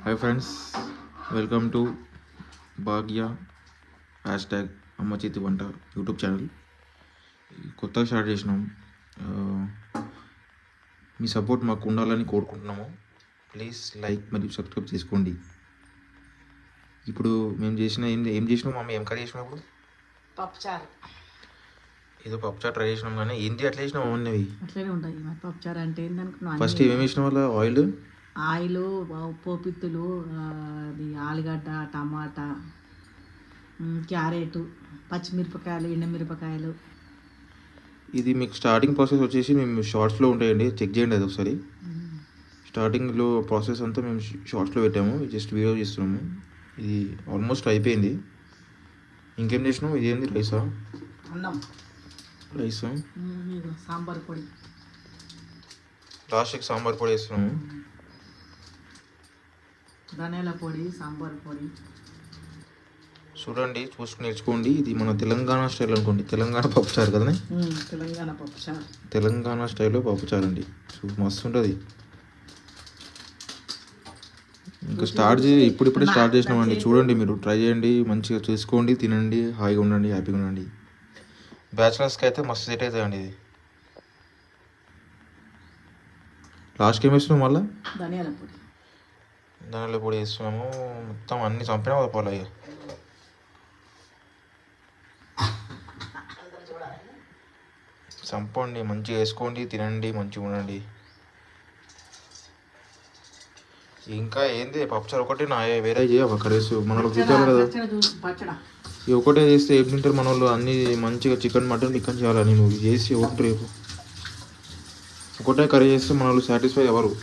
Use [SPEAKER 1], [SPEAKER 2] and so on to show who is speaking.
[SPEAKER 1] Hi friends, welcome to Bhagya hash tag అమ్మ చేతి వంట యూట్యూబ్ ఛానల్. కొత్తగా స్టార్ట్ చేసినాం. మీ సపోర్ట్ మాకు ఉండాలని కోరుకుంటున్నాము. ప్లీజ్ లైక్ మరియు సబ్స్క్రైబ్ చేసుకోండి. ఇప్పుడు మేము ఏం చేసినాం మమ్మీ? ఏం కర్రీ చేసినాం? ఇప్పుడు
[SPEAKER 2] పప్పుచారు.
[SPEAKER 1] ఏదో పప్పుచారు ట్రై చేసినాం, కానీ ఏంటి అట్లా చేసినాం అన్నవి
[SPEAKER 2] అట్లనే ఉంటాయి మరి. పప్పుచారు అంటే ఏందనుకున్నాను.
[SPEAKER 1] ఫస్ట్ ఏమేమి వేసినాం? వల్ల
[SPEAKER 2] ఆయిల్, పోపిత్తులు, అది ఆలుగడ్డ, టమాటా, క్యారెట్, పచ్చిమిరపకాయలు, ఎండమిరపకాయలు.
[SPEAKER 1] ఇది మీకు స్టార్టింగ్ ప్రాసెస్ వచ్చేసి మేము షార్ట్స్లో ఉంటాయండి, చెక్ చేయండి అది ఒకసారి. స్టార్టింగ్లో ప్రాసెస్ అంతా మేము షార్ట్స్లో పెట్టాము, జస్ట్ వీడియో చేస్తున్నాము. ఇది ఆల్మోస్ట్ అయిపోయింది. ఇంకేం చేసినాము? ఇది ఏంది? రైసా?
[SPEAKER 2] అన్నం.
[SPEAKER 1] రైసా?
[SPEAKER 2] సాంబార్ పొడి.
[SPEAKER 1] లాస్ట్కి సాంబార్ పొడి వేస్తున్నాము.
[SPEAKER 2] ధనియాల పొడి, సాంబార్ పొడి.
[SPEAKER 1] చూడండి, చూసుకుని నేర్చుకోండి. ఇది మన తెలంగాణ స్టైల్ అనుకోండి. తెలంగాణ పప్పుచారు కదా,
[SPEAKER 2] తెలంగాణ పప్పుచారు.
[SPEAKER 1] తెలంగాణ స్టైల్లో పప్పుచారు అండి. మస్తు ఉంటుంది. ఇంకా ఇప్పుడిప్పుడే స్టార్ట్ చేసినామండి. చూడండి, మీరు ట్రై చేయండి, మంచిగా చేసుకోండి, తినండి, హాయిగా ఉండండి, హ్యాపీగా ఉండండి. బ్యాచిలర్స్కి అయితే మస్తు సెట్ అవుతుందండి ఇది. లాస్ట్కి ఏం వేస్తున్నాం? మళ్ళీ
[SPEAKER 2] ధనియాల పొడి.
[SPEAKER 1] ధనియాల పొడి వేస్తున్నాము. మొత్తం అన్ని చంపినా పోవాలి. ఇక చంపండి, మంచిగా వేసుకోండి, తినండి, మంచిగా ఉండండి. ఇంకా ఏంది పప్పుచారు ఒకటి నా వేరే చేయ కర్రీస్ మన వాళ్ళు చూసారు కదా. ఇది ఒకటే చేస్తే ఏం తింటారు మన వాళ్ళు? అన్ని మంచిగా చికెన్, మటన్ చేయాలని నువ్వు చేసి ఒకటి రేపు ఒకటే కర్రీ చేస్తే మన వాళ్ళు సాటిస్ఫై అవ్వరు.